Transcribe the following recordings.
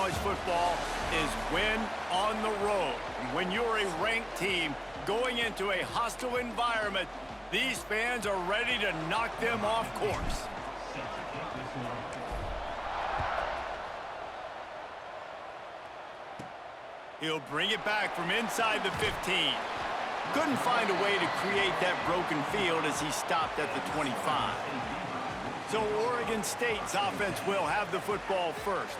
college football is win on the road. And when you're a ranked team going into a hostile environment, these fans are ready to knock them off course. He'll bring it back from inside the 15. Couldn't find a way to create that broken field as he stopped at the 25. So Oregon State's offense will have the football first.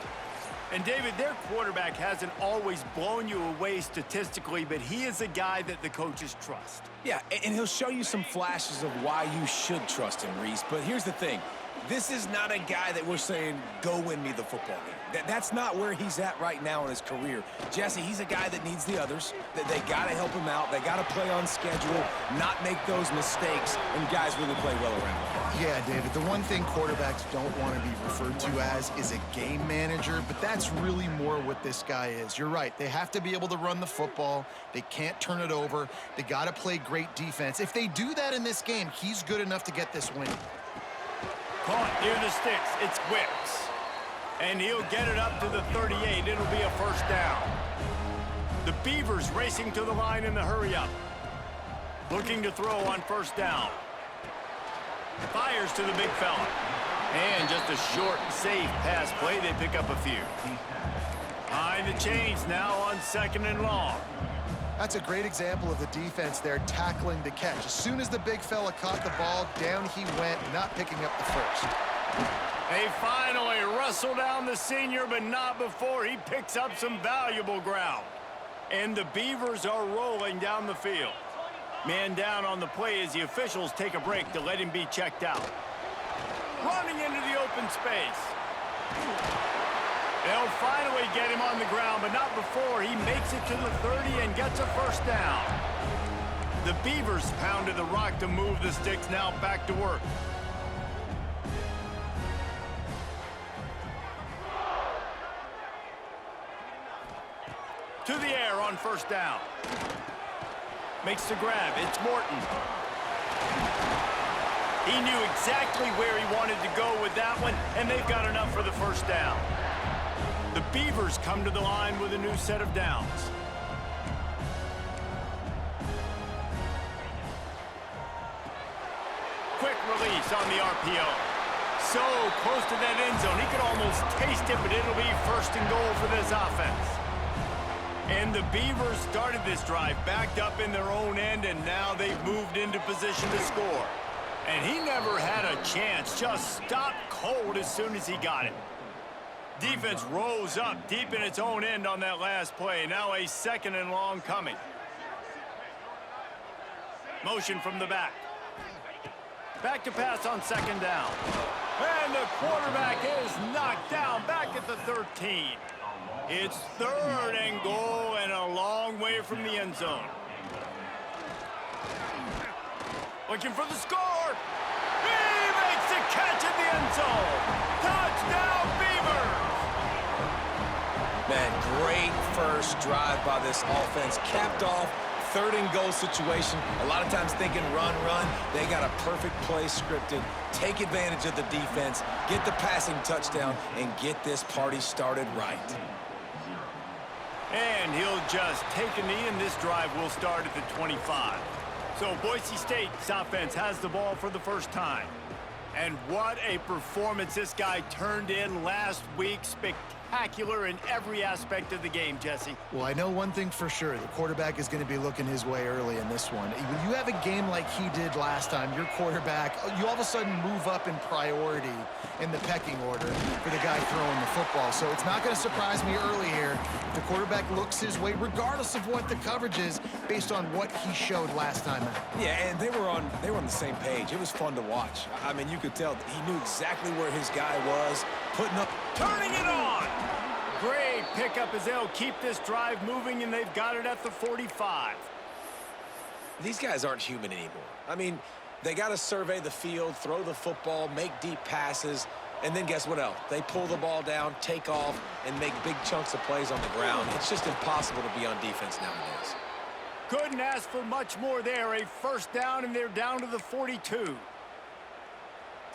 And David, their quarterback hasn't always blown you away statistically, but he is a guy that the coaches trust. Yeah, and he'll show you some flashes of why you should trust him, Reese. But here's the thing. This is not a guy that we're saying, go win me the football game. That's not where he's at right now in his career. Jesse, he's a guy that needs the others. That they got to help him out. They got to play on schedule, not make those mistakes, and guys really play well around him. Yeah, David, the one thing quarterbacks don't want to be referred to as is a game manager, but that's really more what this guy is. You're right. They have to be able to run the football. They can't turn it over. They got to play great defense. If they do that in this game, he's good enough to get this win. Caught near the sticks. It's Wicks. And he'll get it up to the 38. It'll be a first down. The Beavers racing to the line in the hurry-up. Looking to throw on first down. Fires to the big fella. And just a short, safe pass play. They pick up a few. Behind the chains now on second and long. That's a great example of the defense there tackling the catch. As soon as the big fella caught the ball, down he went, not picking up the first. They finally wrestle down the senior, but not before he picks up some valuable ground. And the Beavers are rolling down the field. Man down on the play as the officials take a break to let him be checked out. Running into the open space. They'll finally get him on the ground, but not before he makes it to the 30 and gets a first down. The Beavers pounded the rock to move the sticks, now back to work. To the air on first down. Makes the grab. It's Morton. He knew exactly where he wanted to go with that one, and they've got enough for the first down. The Beavers come to the line with a new set of downs. Quick release on the RPO. So close to that end zone. He could almost taste it, but it'll be first and goal for this offense. And the Beavers started this drive backed up in their own end, and now they've moved into position to score. And he never had a chance, just stopped cold as soon as he got it. Defense rose up deep in its own end on that last play. Now a second and long coming. Motion from the back. Back to pass on second down. And the quarterback is knocked down back at the 13. It's third and goal and a long way from the end zone. Looking for the score. He makes the catch at the end zone. Touchdown, Beavers! Man, great first drive by this offense. Capped off, third and goal situation. A lot of times thinking run, run. They got a perfect play scripted. Take advantage of the defense, get the passing touchdown, and get this party started right. And he'll just take a knee, and this drive will start at the 25. So Boise State's offense has the ball for the first time. And what a performance this guy turned in last week. Spectacular in every aspect of the game, Jesse. Well, I know one thing for sure. The quarterback is going to be looking his way early in this one. When you have a game like he did last time, your quarterback, you all of a sudden move up in priority in the pecking order for the guy throwing the football. So it's not going to surprise me early here if the quarterback looks his way, regardless of what the coverage is, based on what he showed last time out. Yeah, and they were on the same page. It was fun to watch. I mean, you could tell that he knew exactly where his guy was, putting up. Turning it on! Great pickup as they'll keep this drive moving, and they've got it at the 45. These guys aren't human anymore. I mean, they got to survey the field, throw the football, make deep passes, and then guess what else? They pull the ball down, take off, and make big chunks of plays on the ground. It's just impossible to be on defense nowadays. Couldn't ask for much more there. A first down, and they're down to the 42.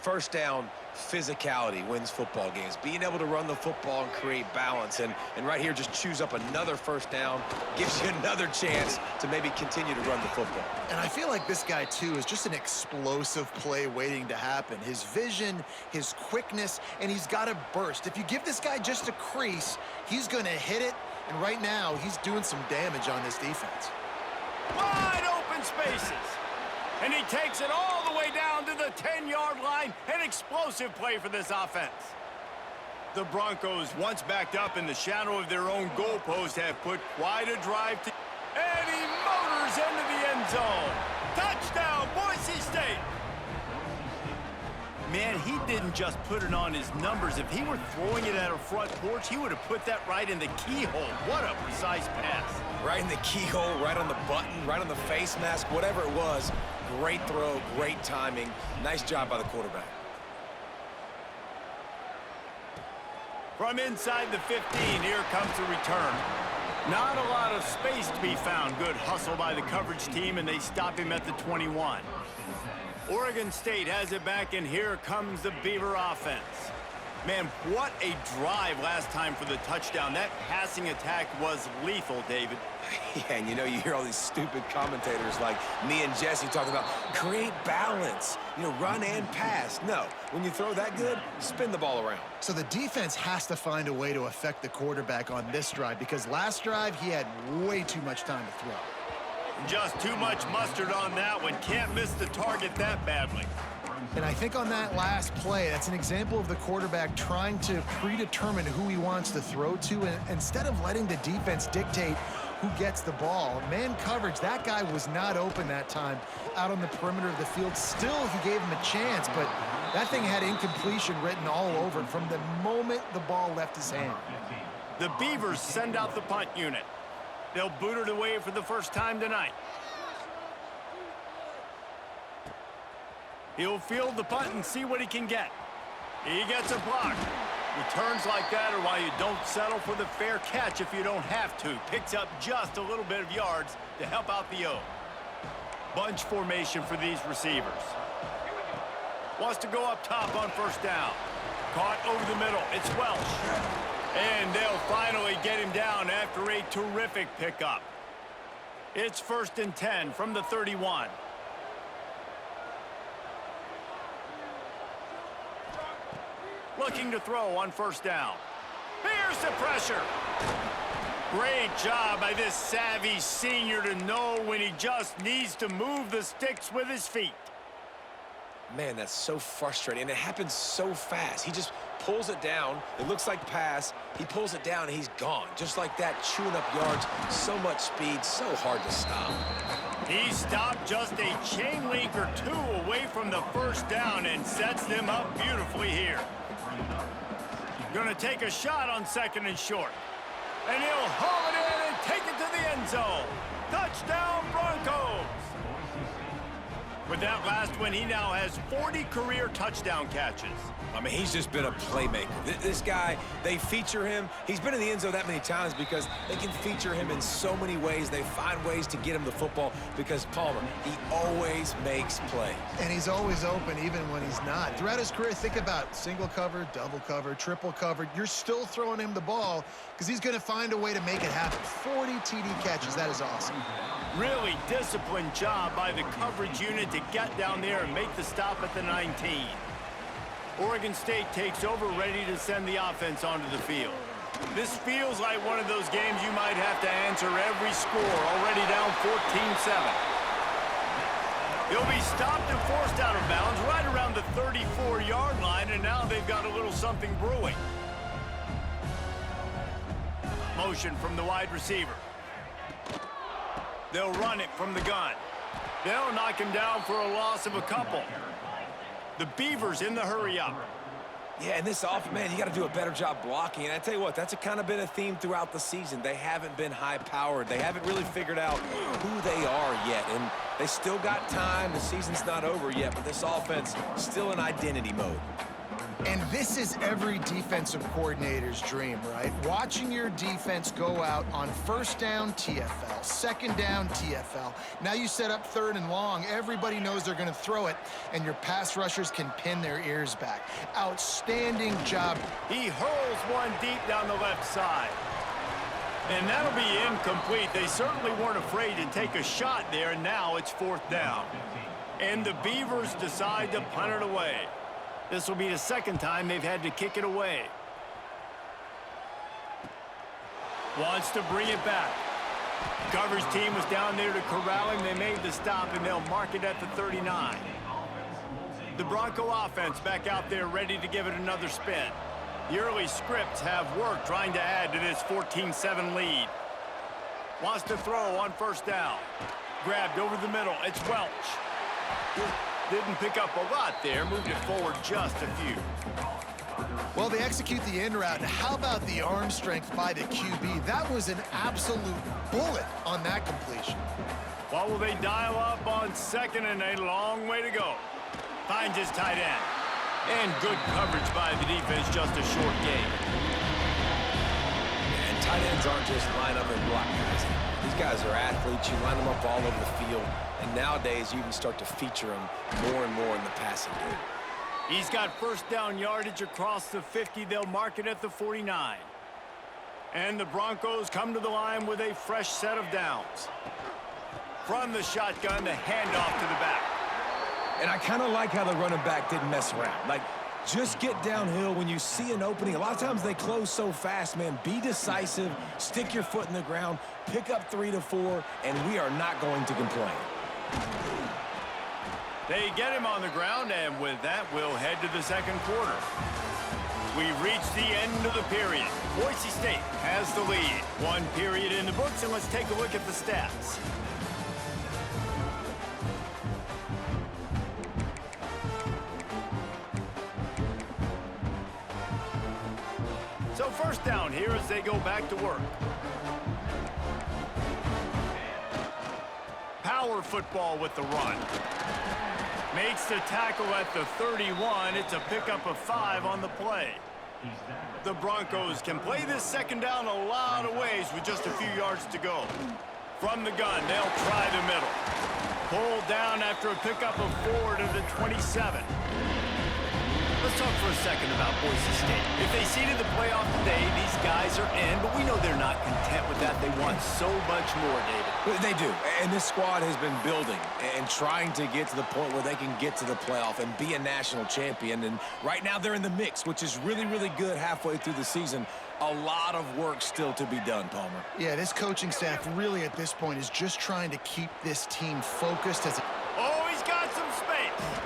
First down, physicality wins football games. Being able to run the football and create balance. And right here, just choose up another first down, gives you another chance to maybe continue to run the football. And I feel like this guy, too, is just an explosive play waiting to happen. His vision, his quickness, and he's got a burst. If you give this guy just a crease, he's going to hit it. And right now, he's doing some damage on this defense. Wide open spaces. And he takes it all the way down to the 10-yard line. An explosive play for this offense. The Broncos, once backed up in the shadow of their own goalpost, have put quite a drive to... And he motors into the end zone. Touchdown, Boise State. Man, he didn't just put it on his numbers. If he were throwing it at a front porch, he would have put that right in the keyhole. What a precise pass. Right in the keyhole, right on the button, right on the face mask, whatever it was. Great throw, great timing. Nice job by the quarterback. From inside the 15, here comes the return. Not a lot of space to be found. Good hustle by the coverage team, and they stop him at the 21. Oregon State has it back, and here comes the Beaver offense. Man, what a drive last time for the touchdown. That passing attack was lethal, David. Yeah, and you know, you hear all these stupid commentators like me and Jesse talking about create balance, you know, run and pass. No, when you throw that good, spin the ball around. So the defense has to find a way to affect the quarterback on this drive, because last drive he had way too much time to throw. Just too much mustard on that one. Can't miss the target that badly. And I think on that last play, that's an example of the quarterback trying to predetermine who he wants to throw to, and instead of letting the defense dictate who gets the ball. Man coverage, that guy was not open that time out on the perimeter of the field. Still, he gave him a chance, but that thing had incompletion written all over it from the moment the ball left his hand. The Beavers send out the punt unit. They'll boot it away for the first time tonight. He'll field the punt and see what he can get. He gets a block. Returns like that are why you don't settle for the fair catch if you don't have to. Picks up just a little bit of yards to help out the O. Bunch formation for these receivers. Wants to go up top on first down. Caught over the middle. It's Welch. And they'll finally get him down after a terrific pickup. It's 1st and 10 from the 31. Looking to throw on first down. Here's the pressure. Great job by this savvy senior to know when he just needs to move the sticks with his feet. Man, that's so frustrating, and it happens so fast. He just pulls it down. It looks like pass. He pulls it down, and he's gone. Just like that, chewing up yards. So much speed, so hard to stop. He stopped just a chain link or two away from the first down and sets them up beautifully here. Going to take a shot on 2nd and short. And he'll haul it in and take it to the end zone. Touchdown, Broncos! With that last one, he now has 40 career touchdown catches. I mean, he's just been a playmaker. This guy, they feature him. He's been in the end zone that many times because they can feature him in so many ways. They find ways to get him the football because Palmer, he always makes plays. And he's always open even when he's not. Throughout his career, think about single cover, double cover, triple cover. You're still throwing him the ball because he's going to find a way to make it happen. 40 TD catches. That is awesome. Really disciplined job by the coverage unit to get down there and make the stop at the 19. Oregon State takes over, ready to send the offense onto the field. This feels like one of those games you might have to answer every score, already down 14-7. He'll be stopped and forced out of bounds right around the 34-yard line, and now they've got a little something brewing. Motion from the wide receiver. They'll run it from the gun. They'll knock him down for a loss of a couple. The Beavers in the hurry-up. Yeah, and this offense, man, you got to do a better job blocking. And I tell you what, that's kind of been a theme throughout the season. They haven't been high-powered. They haven't really figured out who they are yet. And they still got time. The season's not over yet, but this offense still in identity mode. And this is every defensive coordinator's dream, right? Watching your defense go out on first down, TFL, second down, TFL. Now you set up third and long. Everybody knows they're going to throw it, and your pass rushers can pin their ears back. Outstanding job. He hurls one deep down the left side. And that'll be incomplete. They certainly weren't afraid to take a shot there. Now it's fourth down. And the Beavers decide to punt it away. This will be the second time they've had to kick it away. Wants to bring it back. Coverage team was down there to corral him. They made the stop, and they'll mark it at the 39. The Bronco offense back out there ready to give it another spin. The early scripts have worked trying to add to this 14-7 lead. Wants to throw on first down. Grabbed over the middle. It's Welch. Didn't pick up a lot there. Moved it forward just a few. Well, they execute the in route. And how about the arm strength by the QB? That was an absolute bullet on that completion. What will they dial up on second and a long way to go? Finds his tight end. And good coverage by the defense, just a short gain. And tight ends aren't just line up and block guys. These guys are athletes. You line them up all over the field. And nowadays, you can start to feature them more and more in the passing game. He's got first down yardage across the 50. They'll mark it at the 49. And the Broncos come to the line with a fresh set of downs. From the shotgun, the handoff to the back. And I kind of like how the running back didn't mess around. Like, just get downhill when you see an opening. A lot of times they close so fast, man. Be decisive, stick your foot in the ground, pick up 3 to 4, and we are not going to complain. They get him on the ground, and with that, we'll head to the second quarter. We've reached the end of the period. Boise State has the lead. One period in the books, and let's take a look at the stats. So first down here as they go back to work. Power football with the run. Makes the tackle at the 31. It's a pickup of 5 on the play. The Broncos can play this second down a lot of ways with just a few yards to go. From the gun, they'll try the middle. Pulled down after a pickup of 4 to the 27. Let's talk for a second about Boise State. If they seeded the playoff today, these guys are in, but we know they're not content with that. They want so much more, David. They do, and this squad has been building and trying to get to the point where they can get to the playoff and be a national champion. And right now they're in the mix, which is really, really good halfway through the season. A lot of work still to be done, Palmer. Yeah, this coaching staff really at this point is just trying to keep this team focused as Oh, he's got some space.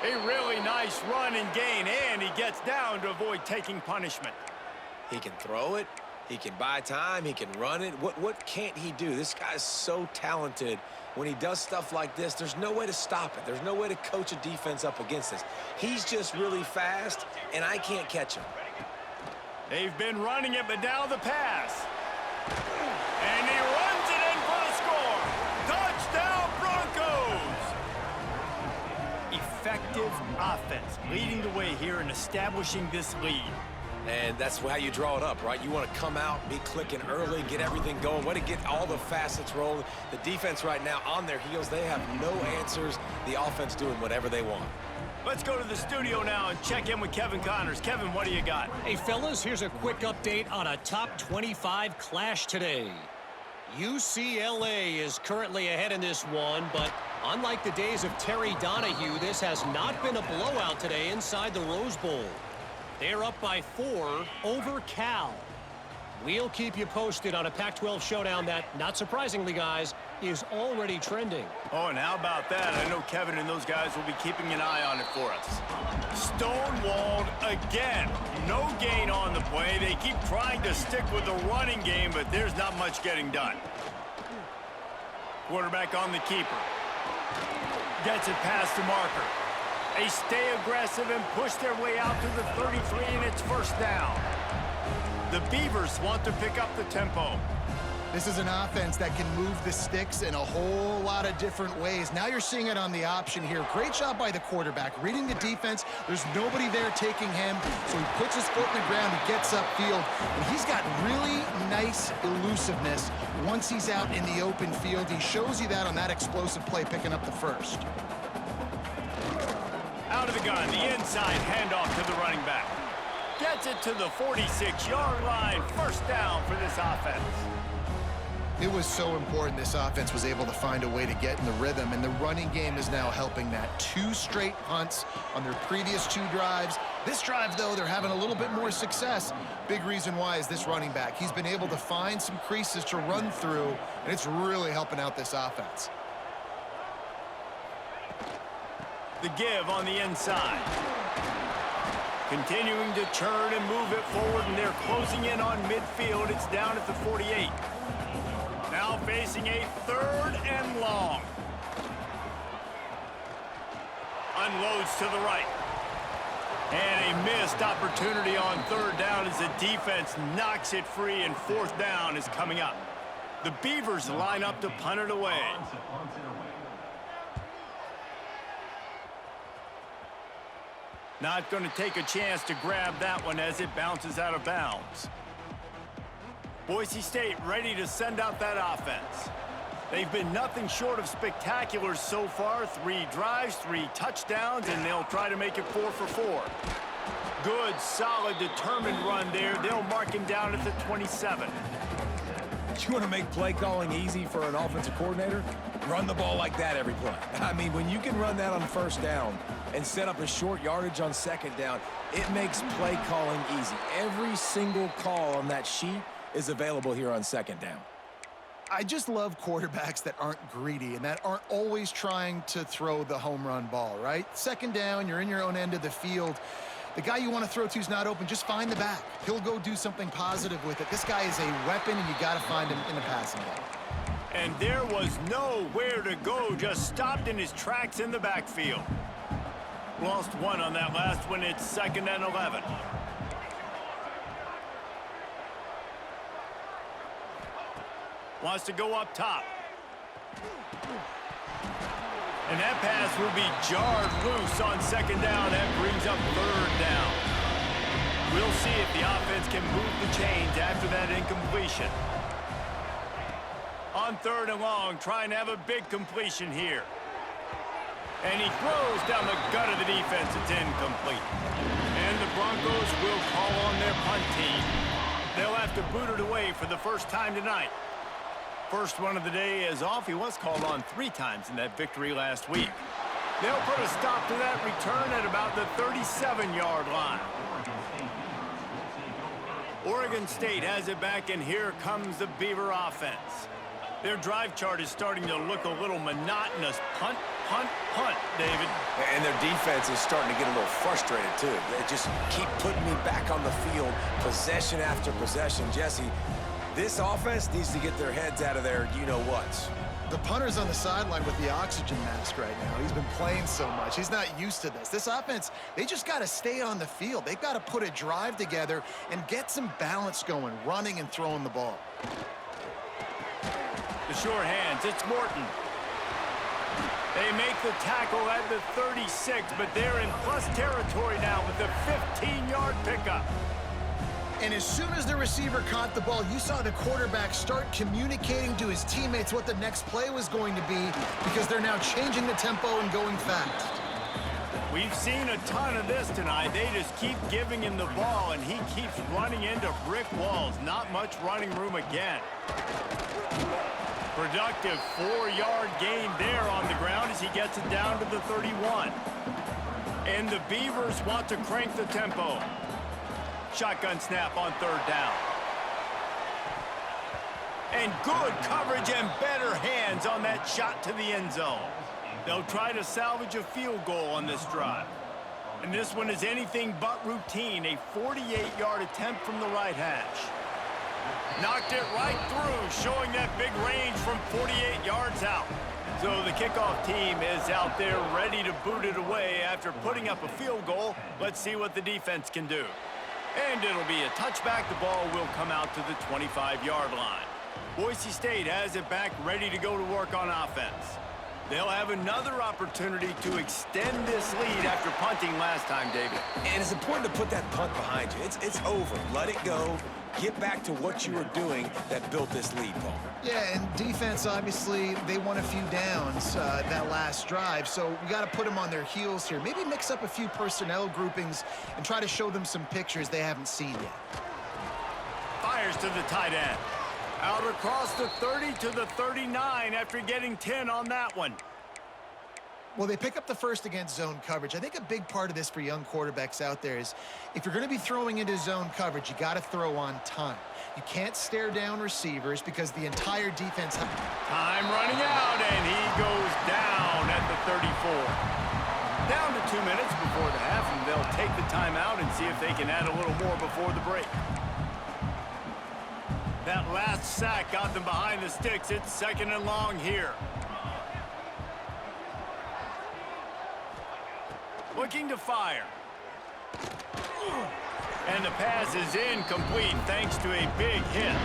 A really nice run and gain, and he gets down to avoid taking punishment. He can throw it. He can buy time. He can run it. What can't he do? This guy's so talented. When he does stuff like this, there's no way to stop it. There's no way to coach a defense up against this. He's just really fast, and I can't catch him. They've been running it, but now the pass. And he runs it in for the score. Touchdown, Broncos! Effective offense, leading the way here and establishing this lead. And that's how you draw it up, right? You want to come out, be clicking early, get everything going, want to get all the facets rolling. The defense right now on their heels, they have no answers. The offense doing whatever they want. Let's go to the studio now and check in with Kevin Connors. Kevin, what do you got? Hey, fellas, here's a quick update on a top 25 clash today. UCLA is currently ahead in this one, but unlike the days of Terry Donahue, this has not been a blowout today inside the Rose Bowl. They're up by 4 over Cal. We'll keep you posted on a Pac-12 showdown that, not surprisingly, guys, is already trending. Oh, and how about that? I know Kevin and those guys will be keeping an eye on it for us. Stonewalled again. No gain on the play. They keep trying to stick with the running game, but there's not much getting done. Quarterback on the keeper. Gets it past the marker. They stay aggressive and push their way out to the 33, and it's first down. The Beavers want to pick up the tempo. This is an offense that can move the sticks in a whole lot of different ways. Now you're seeing it on the option here. Great job by the quarterback. Reading the defense, there's nobody there taking him, so he puts his foot in the ground, he gets upfield, and he's got really nice elusiveness once he's out in the open field. He shows you that on that explosive play, picking up the first. Out of the gun, the inside handoff to the running back. Gets it to the 46-yard line. First down for this offense. It was so important this offense was able to find a way to get in the rhythm, and the running game is now helping that. 2 straight punts on their previous 2 drives. This drive, though, they're having a little bit more success. Big reason why is this running back. He's been able to find some creases to run through, and it's really helping out this offense. The give on the inside. Continuing to churn and move it forward, and they're closing in on midfield. It's down at the 48. Now facing a 3rd and long. Unloads to the right. And a missed opportunity on 3rd down as the defense knocks it free, and 4th down is coming up. The Beavers line up to punt it away. Not going to take a chance to grab that one as it bounces out of bounds. Boise State ready to send out that offense. They've been nothing short of spectacular so far. 3 drives, 3 touchdowns, and they'll try to make it 4 for 4. Good, solid, determined run there. They'll mark him down at the 27. You want to make play calling easy for an offensive coordinator? Run the ball like that every play. I mean, when you can run that on 1st down and set up a short yardage on 2nd down, it makes play calling easy. Every single call on that sheet is available here on 2nd down. I just love quarterbacks that aren't greedy and that aren't always trying to throw the home run ball, right? 2nd down, you're in your own end of the field. The guy you want to throw to is not open. Just find the back. He'll go do something positive with it. This guy is a weapon, and you got to find him in the passing game. And there was nowhere to go. Just stopped in his tracks in the backfield. Lost 1 on that last one. It's 2nd and 11. Wants to go up top. And that pass will be jarred loose on 2nd down. That brings up 3rd down. We'll see if the offense can move the chains after that incompletion. On 3rd and long, trying to have a big completion here. And he throws down the gut of the defense. It's incomplete. And the Broncos will call on their punt team. They'll have to boot it away for the first time tonight. First one of the day is off. He was called on 3 times in that victory last week. They'll put a stop to that return at about the 37-yard line. Oregon State has it back, and here comes the Beaver offense. Their drive chart is starting to look a little monotonous. Punt, punt, punt, David. And their defense is starting to get a little frustrated, too. They just keep putting me back on the field, possession after possession. Jesse, this offense needs to get their heads out of their you-know-whats. The punter's on the sideline with the oxygen mask right now. He's been playing so much. He's not used to this. This offense, they just got to stay on the field. They've got to put a drive together and get some balance going, running and throwing the ball. The short hands, it's Morton. They make the tackle at the 36, but they're in plus territory now with the 15-yard pickup. And as soon as the receiver caught the ball, you saw the quarterback start communicating to his teammates what the next play was going to be, because they're now changing the tempo and going fast. We've seen a ton of this tonight. They just keep giving him the ball, and he keeps running into brick walls. Not much running room again. Productive 4-yard gain there on the ground as he gets it down to the 31. And the Beavers want to crank the tempo. Shotgun snap on 3rd down. And good coverage and better hands on that shot to the end zone. They'll try to salvage a field goal on this drive. And this one is anything but routine. A 48-yard attempt from the right hash. Knocked it right through, showing that big range from 48 yards out. So the kickoff team is out there ready to boot it away after putting up a field goal. Let's see what the defense can do. And it'll be a touchback. The ball will come out to the 25-yard line. Boise State has it back, ready to go to work on offense. They'll have another opportunity to extend this lead after punting last time, David. And it's important to put that punt behind you. It's over. Let it go. Get back to what you were doing that built this lead, Paul. Yeah, and defense, obviously, they won a few downs that last drive, so we got to put them on their heels here. Maybe mix up a few personnel groupings and try to show them some pictures they haven't seen yet. Fires to the tight end. Out across the 30 to the 39 after getting 10 on that one. Well, they pick up the first against zone coverage. I think a big part of this for young quarterbacks out there is if you're going to be throwing into zone coverage, you got to throw on time. You can't stare down receivers because the entire defense... Time running out, and he goes down at the 34. Down to 2 minutes before the half, and they'll take the timeout and see if they can add a little more before the break. That last sack got them behind the sticks. It's 2nd and long here. Looking to fire. And the pass is incomplete thanks to a big hit.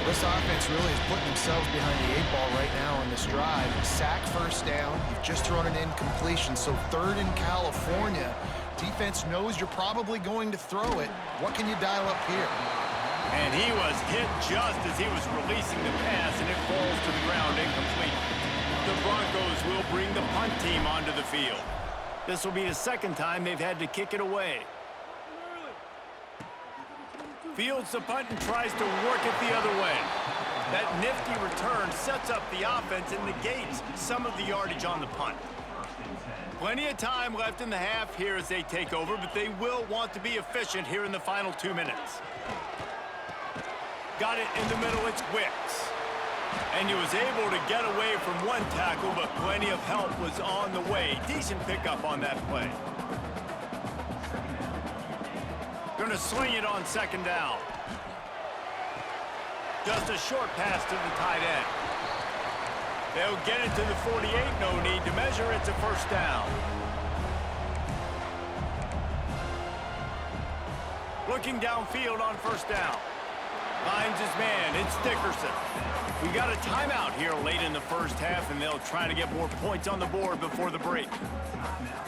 This offense really is putting themselves behind the 8 ball right now on this drive. Sack, first down. You've just thrown an incompletion, so 3rd in California. Defense knows you're probably going to throw it. What can you dial up here? And he was hit just as he was releasing the pass, and it falls to the ground incomplete. The Broncos will bring the punt team onto the field. This will be the 2nd time they've had to kick it away. Fields the punt and tries to work it the other way. That nifty return sets up the offense and negates some of the yardage on the punt. Plenty of time left in the half here as they take over, but they will want to be efficient here in the final 2 minutes. Got it in the middle, it's Wicks. And he was able to get away from one tackle, but plenty of help was on the way. Decent pickup on that play. Gonna swing it on 2nd down. Just a short pass to the tight end. They'll get it to the 48, no need to measure, it's a 1st down. Looking downfield on 1st down. Finds his man, it's Dickerson. We got a timeout here late in the 1st half, and they'll try to get more points on the board before the break.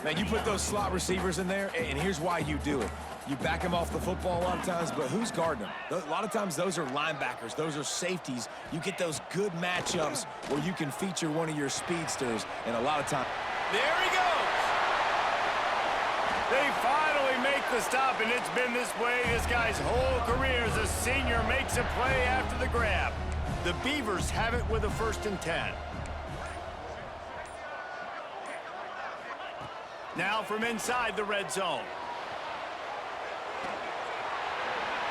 Man, you put those slot receivers in there, and here's why you do it. You back them off the football a lot of times, but who's guarding them? A lot of times those are linebackers. Those are safeties. You get those good matchups where you can feature one of your speedsters, and a lot of times... There he goes! They finally make the stop, and it's been this way this guy's whole career as a senior makes a play after the grab. The Beavers have it with a 1st and 10. Now from inside the red zone.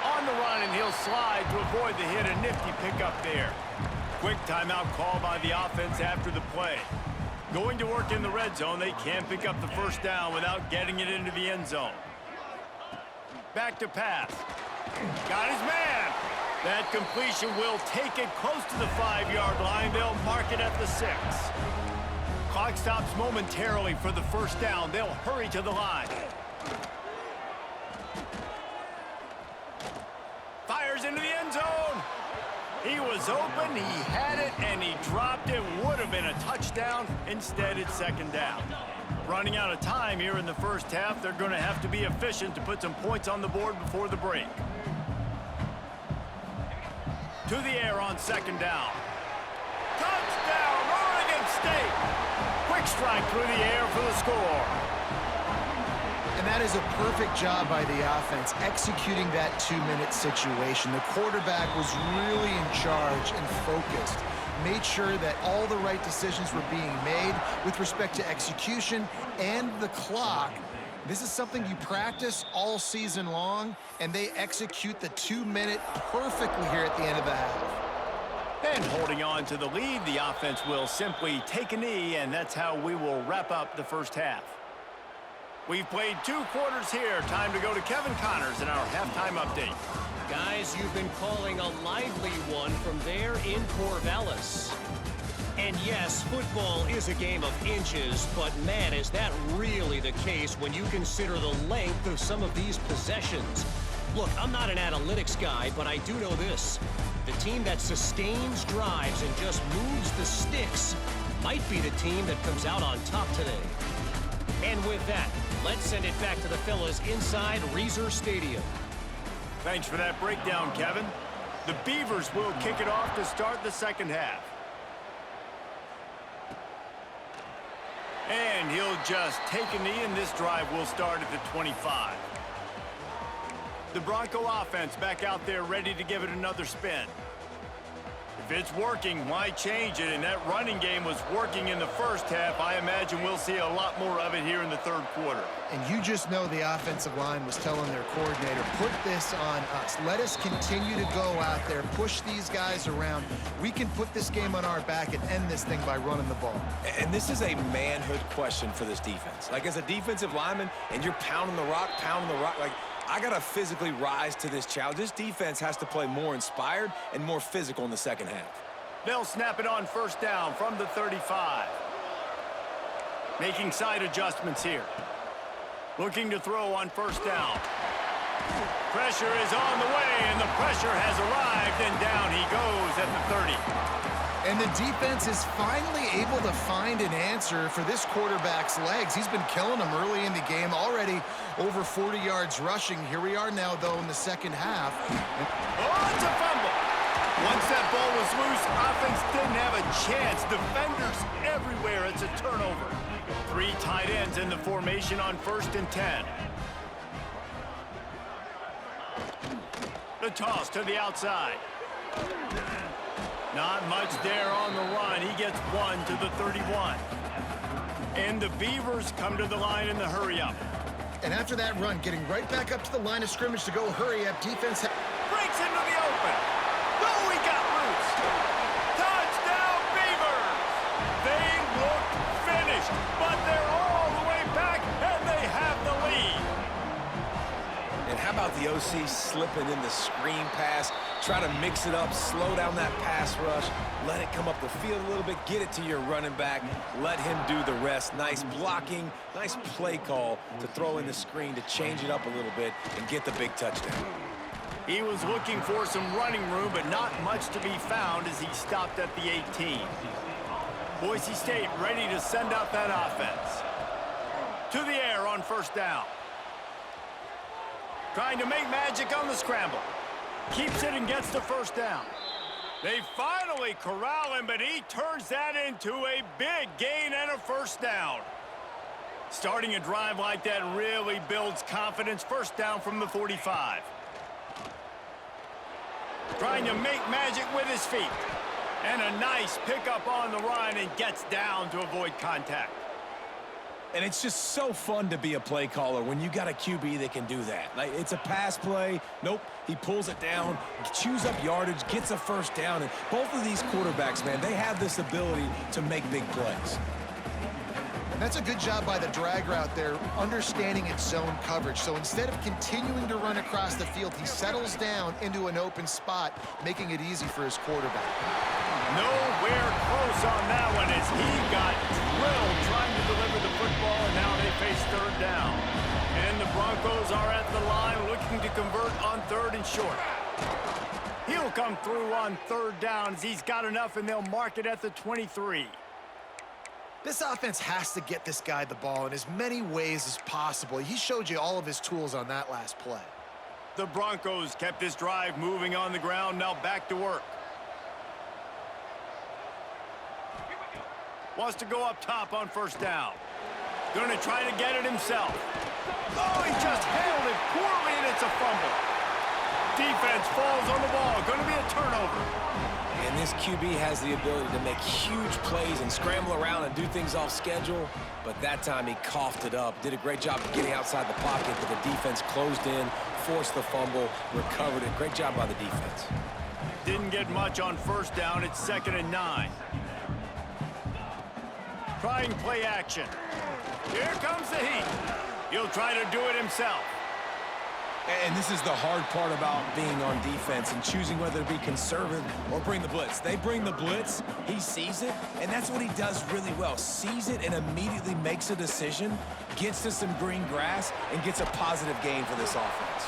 On the run, and he'll slide to avoid the hit. A nifty pickup there. Quick timeout call by the offense after the play. Going to work in the red zone, they can't pick up the 1st down without getting it into the end zone. Back to pass. Got his man. That completion will take it close to the 5-yard line. They'll mark it at the 6. Clock stops momentarily for the 1st down. They'll hurry to the line. Fires into the end zone. He was open, he had it, and he dropped it. Would have been a touchdown. Instead, it's 2nd down. Running out of time here in the 1st half. They're going to have to be efficient to put some points on the board before the break. To the air on 2nd down. Touchdown, Oregon State! Quick strike through the air for the score. And that is a perfect job by the offense, executing that 2-minute situation. The quarterback was really in charge and focused. Made sure that all the right decisions were being made with respect to execution and the clock. This is something you practice all season long, and they execute the 2-minute perfectly here at the end of the half. And holding on to the lead, the offense will simply take a knee, and that's how we will wrap up the 1st half. We've played 2 quarters here. Time to go to Kevin Connors in our halftime update. Guys, you've been calling a lively one from there in Corvallis. And yes, football is a game of inches, but man, is that really the case when you consider the length of some of these possessions. Look, I'm not an analytics guy, but I do know this. The team that sustains drives and just moves the sticks might be the team that comes out on top today. And with that, let's send it back to the fellas inside Reser Stadium. Thanks for that breakdown, Kevin. The Beavers will kick it off to start the second half. And he'll just take a knee, and this drive will start at the 25. The Bronco offense back out there ready to give it another spin. If it's working, why change it? And that running game was working in the first half. I imagine we'll see a lot more of it here in the third quarter. And you just know the offensive line was telling their coordinator, put this on us. Let us continue to go out there, push these guys around. We can put this game on our back and end this thing by running the ball. And this is a manhood question for this defense. Like, as a defensive lineman, and you're pounding the rock, like, I got to physically rise to this challenge. This defense has to play more inspired and more physical in the second half. They'll snap it on first down from the 35. Making side adjustments here. Looking to throw on first down. Pressure is on the way, and the pressure has arrived, and down he goes at the 30. And the defense is finally able to find an answer for this quarterback's legs. He's been killing them early in the game, already over 40 yards rushing. Here we are now, though, in the second half. Oh, it's a fumble. Once that ball was loose, offense didn't have a chance. Defenders everywhere. It's a turnover. 3 tight ends in the formation on 1st and 10. The toss to the outside. Not much there on the run. He gets 1 to the 31. And the Beavers come to the line in the hurry-up. And after that run, getting right back up to the line of scrimmage to go hurry-up, defense Breaks into the open. Oh, he got loose. Touchdown, Beavers! They look finished, but they're all the way back, and they have the lead. And how about the OC slipping in the screen pass? Try to mix it up, slow down that pass rush, let it come up the field a little bit, get it to your running back, let him do the rest. Nice blocking, nice play call to throw in the screen to change it up a little bit and get the big touchdown. He was looking for some running room, but not much to be found as he stopped at the 18. Boise State ready to send out that offense. To the air on first down. Trying to make magic on the scramble. Keeps it and gets the first down. They finally corral him, but he turns that into a big gain and a first down. Starting a drive like that really builds confidence. First down from the 45. Trying to make magic with his feet. And a nice pickup on the run, and gets down to avoid contact. And it's just so fun to be a play caller when you got a QB that can do that. Like, it's a pass play. Nope, he pulls it down, chews up yardage, gets a first down. And both of these quarterbacks, man, they have this ability to make big plays. And that's a good job by the drag route there, understanding its zone coverage. So instead of continuing to run across the field, he settles down into an open spot, making it easy for his quarterback. Nowhere close on that one as he got drilled trying to deliver the football, and now they face third down. And the Broncos are at the line looking to convert on 3rd and short. He'll come through on 3rd down as he's got enough, and they'll mark it at the 23. This offense has to get this guy the ball in as many ways as possible. He showed you all of his tools on that last play. The Broncos kept this drive moving on the ground, now back to work. Wants to go up top on first down. Going to try to get it himself. Oh, he just handled it poorly, and it's a fumble. Defense falls on the ball. Going to be a turnover. And this QB has the ability to make huge plays and scramble around and do things off schedule. But that time he coughed it up. Did a great job of getting outside the pocket, but the defense closed in, forced the fumble, recovered it. Great job by the defense. Didn't get much on first down. It's 2nd and 9. Trying play action. Here comes the heat. He'll try to do it himself. And this is the hard part about being on defense and choosing whether to be conservative or bring the blitz. They bring the blitz, he sees it, and that's what he does really well. Sees it and immediately makes a decision, gets to some green grass, and gets a positive gain for this offense.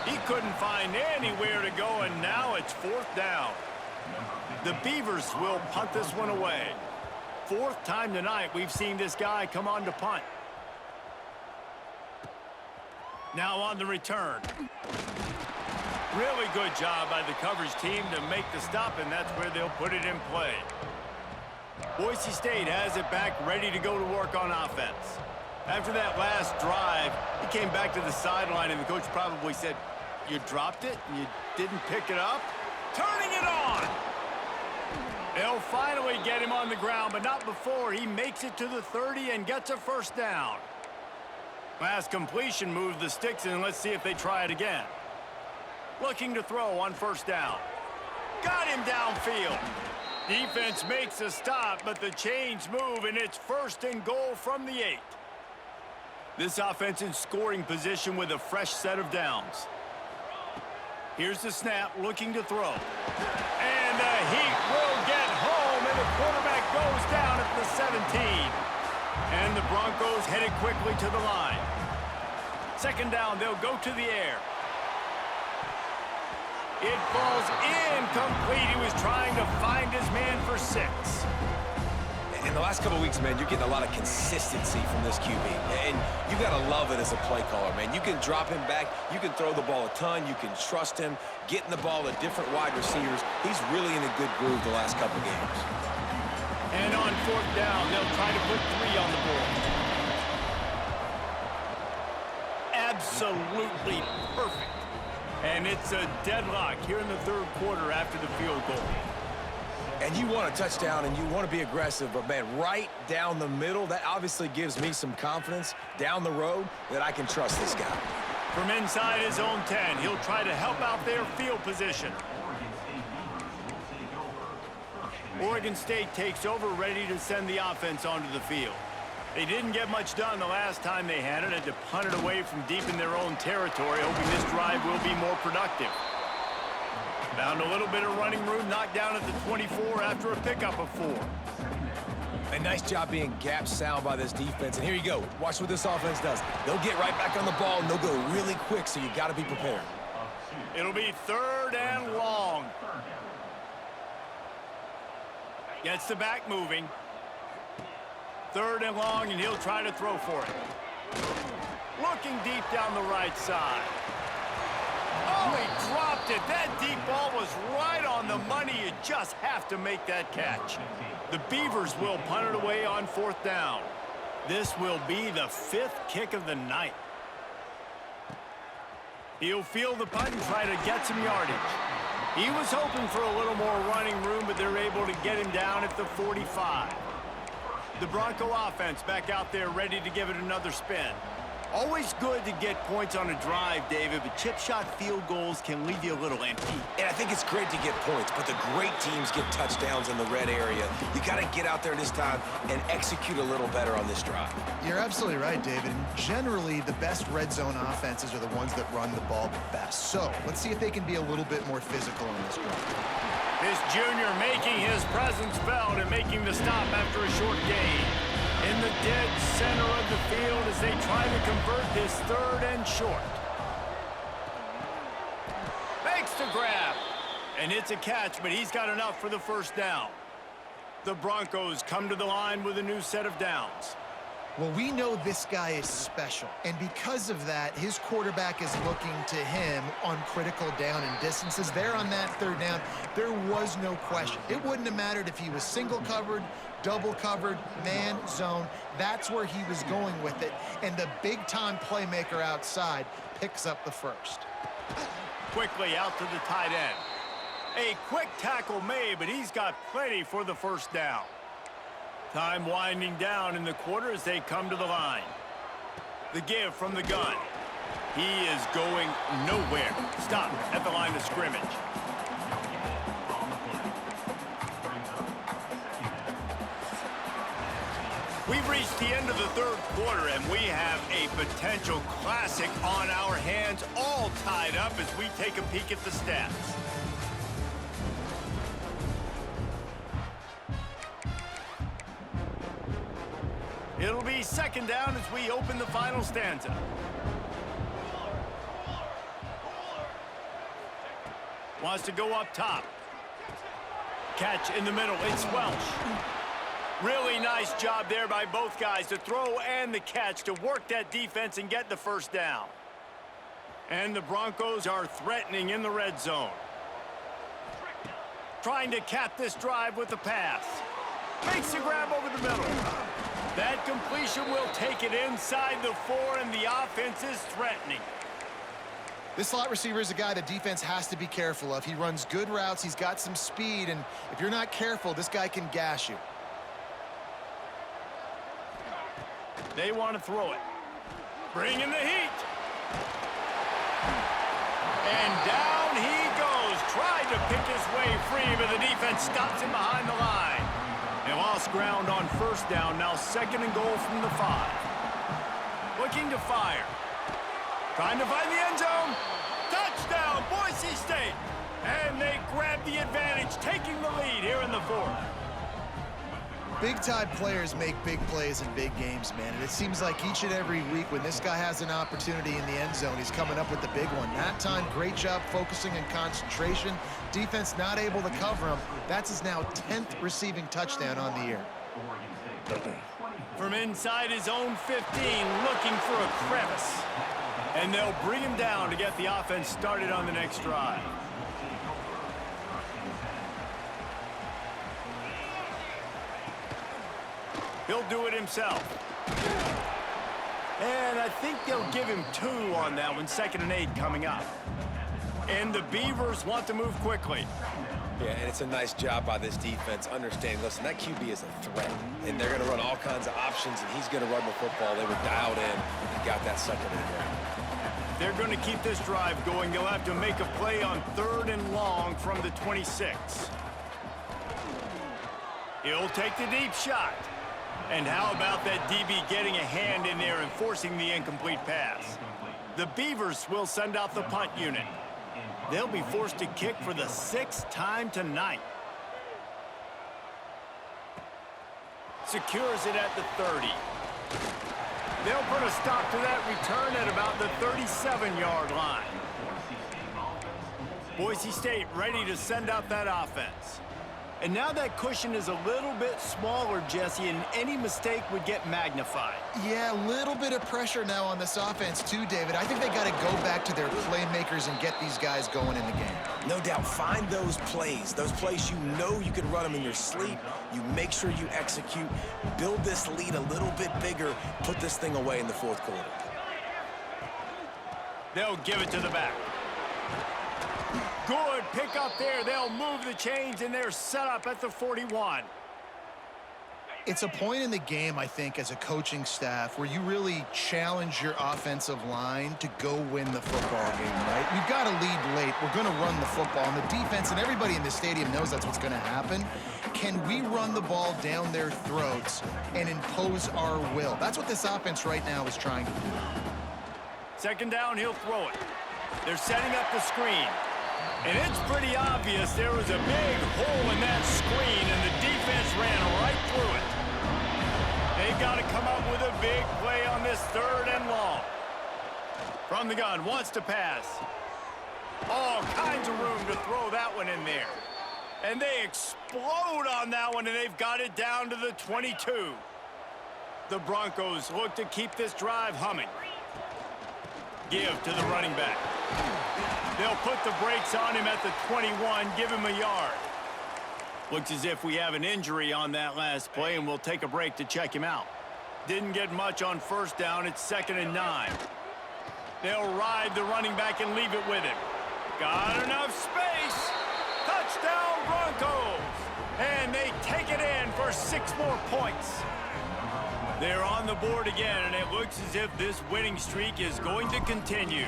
He couldn't find anywhere to go, and now it's 4th down. The Beavers will punt this one away. 4th time tonight we've seen this guy come on to punt. Now on the return. Really good job by the coverage team to make the stop, and that's where they'll put it in play. Boise State has it back, ready to go to work on offense. After that last drive, he came back to the sideline, and the coach probably said, "You dropped it? You didn't pick it up?" Turning it on! They'll finally get him on the ground, but not before he makes it to the 30 and gets a 1st down. Last completion moved the sticks, and let's see if they try it again. Looking to throw on 1st down. Got him downfield. Defense makes a stop, but the chains move, and it's 1st and goal from the 8. This offense in scoring position with a fresh set of downs. Here's the snap, looking to throw. And the heat will get home, and the quarterback goes down at the 17. And the Broncos headed quickly to the line. 2nd down, they'll go to the air. It falls incomplete. He was trying to find his man for 6. In the last couple of weeks, man, you're getting a lot of consistency from this QB. And you got to love it as a play caller, man. You can drop him back. You can throw the ball a ton. You can trust him, getting the ball to different wide receivers. He's really in a good groove the last couple games. And on 4th down, they'll try to put 3 on the board. Absolutely perfect. And it's a deadlock here in the 3rd quarter after the field goal. And you want a touchdown, and you want to be aggressive, but, man, right down the middle, that obviously gives me some confidence down the road that I can trust this guy. From inside his own 10, he'll try to help out their field position. Oregon State takes over, ready to send the offense onto the field. They didn't get much done the last time they had it, to punt it away from deep in their own territory, hoping this drive will be more productive. Found a little bit of running room, knocked down at the 24 after a pickup of 4. A nice job being gap sound by this defense. And here you go. Watch what this offense does. They'll get right back on the ball, and they'll go really quick, so you got to be prepared. It'll be 3rd and long. Gets the back moving. 3rd and long, and he'll try to throw for it. Looking deep down the right side. Oh, he dropped it. That deep ball was right on the money. You just have to make that catch. The Beavers will punt it away on 4th down. This will be the 5th kick of the night. He'll field the punt and try to get some yardage. He was hoping for a little more running room, but they're able to get him down at the 45. The Bronco offense back out there ready to give it another spin. Always good to get points on a drive, David, but chip shot field goals can leave you a little empty. And I think it's great to get points, but the great teams get touchdowns in the red area. You got to get out there this time and execute a little better on this drive. You're absolutely right, David. Generally, the best red zone offenses are the ones that run the ball the best. So let's see if they can be a little bit more physical on this drive. This junior making his presence felt and making the stop after a short gain. In the dead center of the field as they try to convert this 3rd and short. Makes the grab. And it's a catch, but he's got enough for the 1st down. The Broncos come to the line with a new set of downs. Well, we know this guy is special, and because of that, his quarterback is looking to him on critical down and distances. There on that 3rd down, there was no question. It wouldn't have mattered if he was single covered, double covered, man, zone. That's where he was going with it, and the big-time playmaker outside picks up the 1st. Quickly out to the tight end. A quick tackle made, but he's got plenty for the 1st down. Time winding down in the quarter as they come to the line. The give from the gun. He is going nowhere. Stop at the line of scrimmage. We've reached the end of the 3rd quarter, and we have a potential classic on our hands, all tied up as we take a peek at the stats. It'll be 2nd down as we open the final stanza. Wants to go up top. Catch in the middle. It's Welch. Really nice job there by both guys to throw and the catch to work that defense and get the first down. And the Broncos are threatening in the red zone. Trying to cap this drive with the pass. Makes the grab over the middle. That completion will take it inside the 4, and the offense is threatening. This slot receiver is a guy the defense has to be careful of. He runs good routes. He's got some speed, and if you're not careful, this guy can gash you. They want to throw it. Bring in the heat. And down he goes. Tried to pick his way free, but the defense stops him behind the line. They lost ground on first down. Now 2nd and goal from the 5. Looking to fire. Trying to find the end zone. Touchdown, Boise State. And they grab the advantage, taking the lead here in the 4th. Big-time players make big plays in big games, man. And it seems like each and every week when this guy has an opportunity in the end zone, he's coming up with the big one. That time, great job focusing and concentration. Defense not able to cover him. That's his now 10th receiving touchdown on the year. From inside his own 15, looking for a crevice. And they'll bring him down to get the offense started on the next drive. He'll do it himself. And I think they'll give him 2 on that one. 2nd and 8 coming up. And the Beavers want to move quickly. Yeah, and it's a nice job by this defense understanding, listen, that QB is a threat, and they're going to run all kinds of options, and he's going to run the football. They were dialed in and got that 2nd and 8. They're going to keep this drive going. They'll have to make a play on 3rd and long from the 26. He'll take the deep shot. And how about that DB getting a hand in there and forcing the incomplete pass? The Beavers will send out the punt unit. They'll be forced to kick for the 6th time tonight. Secures it at the 30. They'll put a stop to that return at about the 37-yard line. Boise State ready to send out that offense. And now that cushion is a little bit smaller, Jesse, and any mistake would get magnified. Yeah, a little bit of pressure now on this offense too, David. I think they got to go back to their playmakers and get these guys going in the game. No doubt. Find those plays you know you can run them in your sleep. You make sure you execute. Build this lead a little bit bigger. Put this thing away in the 4th quarter. They'll give it to the back. Good pick up there. They'll move the chains, and they're set up at the 41. It's a point in the game, I think, as a coaching staff where you really challenge your offensive line to go win the football game, right? We've got to lead late. We're going to run the football. And the defense and everybody in the stadium knows that's what's going to happen. Can we run the ball down their throats and impose our will? That's what this offense right now is trying to do. 2nd down, he'll throw it. They're setting up the screen. And it's pretty obvious there was a big hole in that screen, and the defense ran right through it. They've got to come up with a big play on this 3rd and long. From the gun, wants to pass. All kinds of room to throw that one in there. And they explode on that one, and they've got it down to the 22. The Broncos look to keep this drive humming. Give to the running back. They'll put the brakes on him at the 21, give him a yard. Looks as if we have an injury on that last play, and we'll take a break to check him out. Didn't get much on 1st down. It's 2nd and 9. They'll ride the running back and leave it with him. Got enough space. Touchdown, Broncos. And they take it in for 6 more points. They're on the board again, and it looks as if this winning streak is going to continue.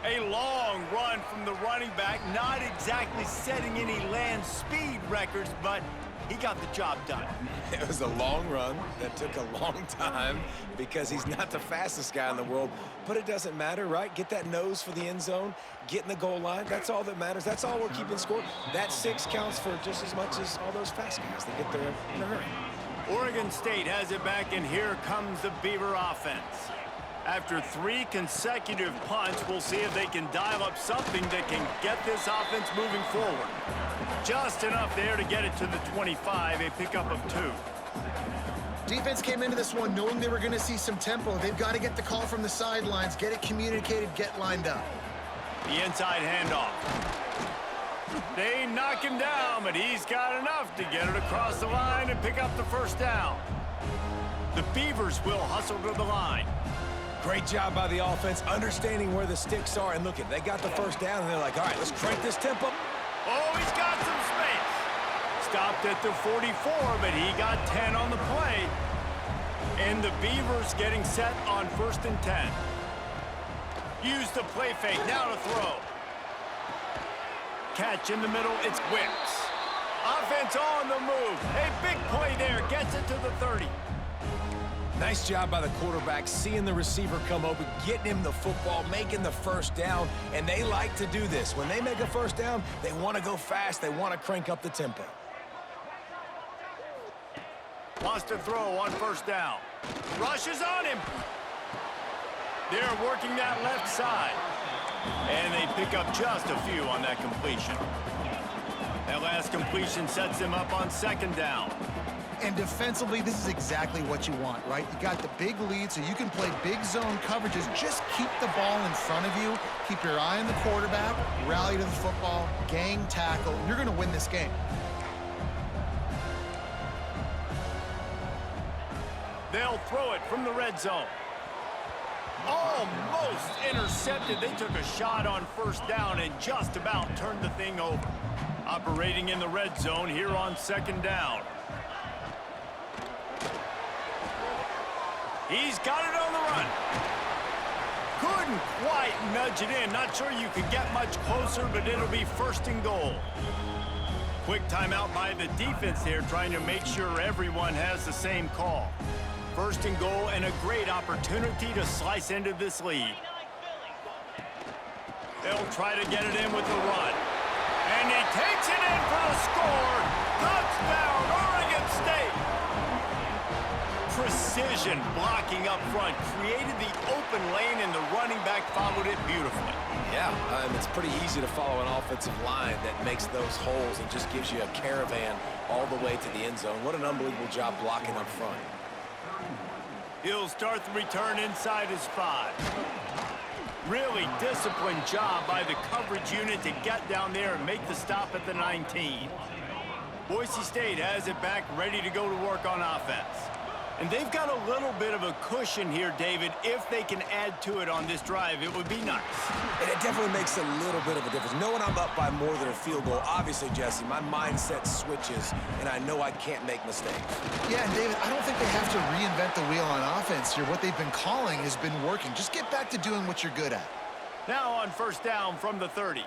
A long run from the running back, not exactly setting any land speed records, but he got the job done. It was a long run that took a long time because he's not the fastest guy in the world, but it doesn't matter, right? Get that nose for the end zone, get in the goal line. That's all that matters. That's all we're keeping score. That 6 counts for just as much as all those fast guys that get there in a hurry. Oregon State has it back, and here comes the Beaver offense. After 3 consecutive punts, we'll see if they can dial up something that can get this offense moving forward. Just enough there to get it to the 25, a pickup of 2. Defense came into this one knowing they were going to see some tempo. They've got to get the call from the sidelines, get it communicated, get lined up. The inside handoff. They knock him down, but he's got enough to get it across the line and pick up the first down. The Beavers will hustle to the line. Great job by the offense, understanding where the sticks are. And look, they got the first down, and they're like, all right, let's crank this tempo. Oh, he's got some space. Stopped at the 44, but he got 10 on the play. And the Beavers getting set on 1st and 10. Use the play fake, now to throw. Catch in the middle, it's Wicks. Offense on the move. A big play there, gets it to the 30. Nice job by the quarterback, seeing the receiver come open, getting him the football, making the first down, and they like to do this. When they make a first down, they want to go fast, they want to crank up the tempo. Wants to throw on 1st down. Rushes on him. They're working that left side. And they pick up just a few on that completion. That last completion sets them up on 2nd down. And defensively, this is exactly what you want, right? You got the big lead, so you can play big zone coverages. Just keep the ball in front of you. Keep your eye on the quarterback. Rally to the football. Gang tackle. You're going to win this game. They'll throw it from the red zone. Almost intercepted. They took a shot on 1st down and just about turned the thing over. Operating in the red zone here on 2nd down. He's got it on the run. Couldn't quite nudge it in. Not sure you could get much closer, but it'll be 1st and goal. Quick timeout by the defense there, trying to make sure everyone has the same call. 1st and goal, and a great opportunity to slice into this lead. They'll try to get it in with the run. And he takes it in for the score. Touchdown, Oregon State. Precision blocking up front created the open lane, and the running back followed it beautifully. Yeah, it's pretty easy to follow an offensive line that makes those holes and just gives you a caravan all the way to the end zone. What an unbelievable job blocking up front. He'll start the return inside his 5. Really disciplined job by the coverage unit to get down there and make the stop at the 19. Boise State has it back, ready to go to work on offense. And they've got a little bit of a cushion here, David. If they can add to it on this drive, it would be nice. And it definitely makes a little bit of a difference. Knowing I'm up by more than a field goal, obviously, Jesse, my mindset switches, and I know I can't make mistakes. Yeah, and David, I don't think they have to reinvent the wheel on offense here. What they've been calling has been working. Just get back to doing what you're good at. Now on 1st down from the 30.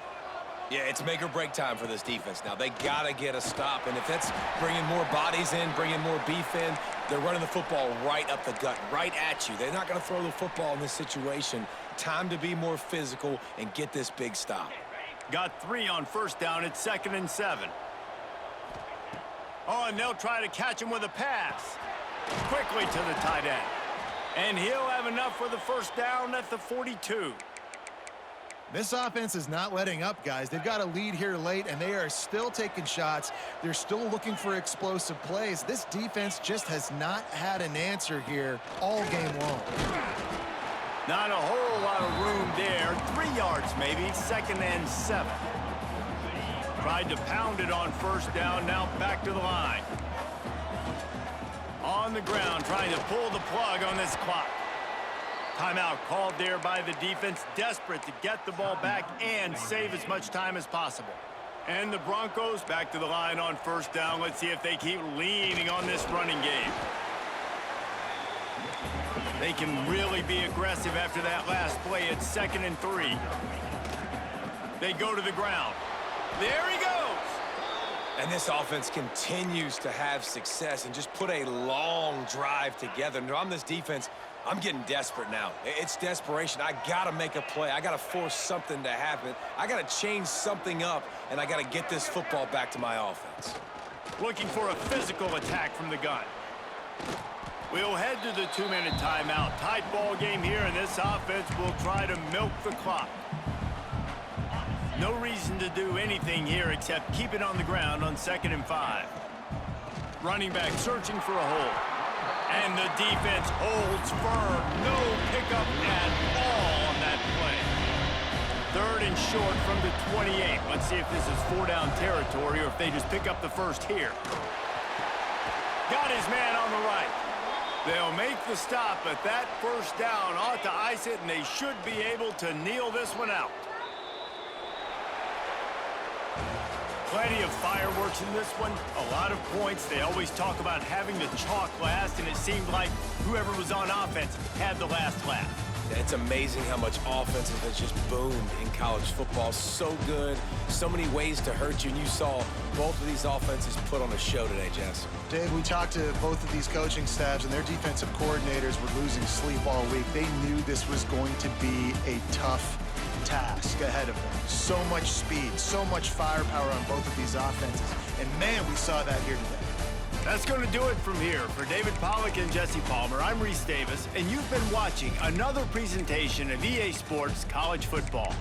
Yeah, it's make or break time for this defense now. They got to get a stop, and if that's bringing more bodies in, bringing more beef in, they're running the football right up the gut, right at you. They're not going to throw the football in this situation. Time to be more physical and get this big stop. Got 3 on 1st down. It's 2nd and 7. Oh, and they'll try to catch him with a pass. Quickly to the tight end. And he'll have enough for the 1st down at the 42. This offense is not letting up, guys. They've got a lead here late, and they are still taking shots. They're still looking for explosive plays. This defense just has not had an answer here all game long. Not a whole lot of room there. 3 yards maybe, 2nd and 7. Tried to pound it on 1st down, now back to the line. On the ground, trying to pull the plug on this clock. Timeout called there by the defense, desperate to get the ball back and save as much time as possible. And the Broncos back to the line on 1st down. Let's see if they keep leaning on this running game. They can really be aggressive after that last play. It's 2nd and 3. They go to the ground. There he goes. And this offense continues to have success and just put a long drive together. Now, on this defense, I'm getting desperate now. It's desperation. I got to make a play. I got to force something to happen. I got to change something up, and I got to get this football back to my offense. Looking for a physical attack from the gun. We'll head to the 2-minute timeout. Tight ball game here, and this offense will try to milk the clock. No reason to do anything here except keep it on the ground on 2nd and 5. Running back searching for a hole. And the defense holds firm. No pickup at all on that play. 3rd and short from the 28. Let's see if this is 4-down territory or if they just pick up the first here. Got his man on the right. They'll make the stop, but that first down ought to ice it, and they should be able to kneel this one out. Plenty of fireworks in this one. A lot of points. They always talk about having the chalk last, and it seemed like whoever was on offense had the last laugh. It's amazing how much offense has just boomed in college football. So good, so many ways to hurt you, and you saw both of these offenses put on a show today, Jess. Dave, we talked to both of these coaching staffs, and their defensive coordinators were losing sleep all week. They knew this was going to be a tough task ahead of them. So much speed, so much firepower on both of these offenses, and man, we saw that here today. That's going to do it from here. For David Pollack and Jesse Palmer, I'm Reese Davis, and you've been watching another presentation of EA Sports College Football.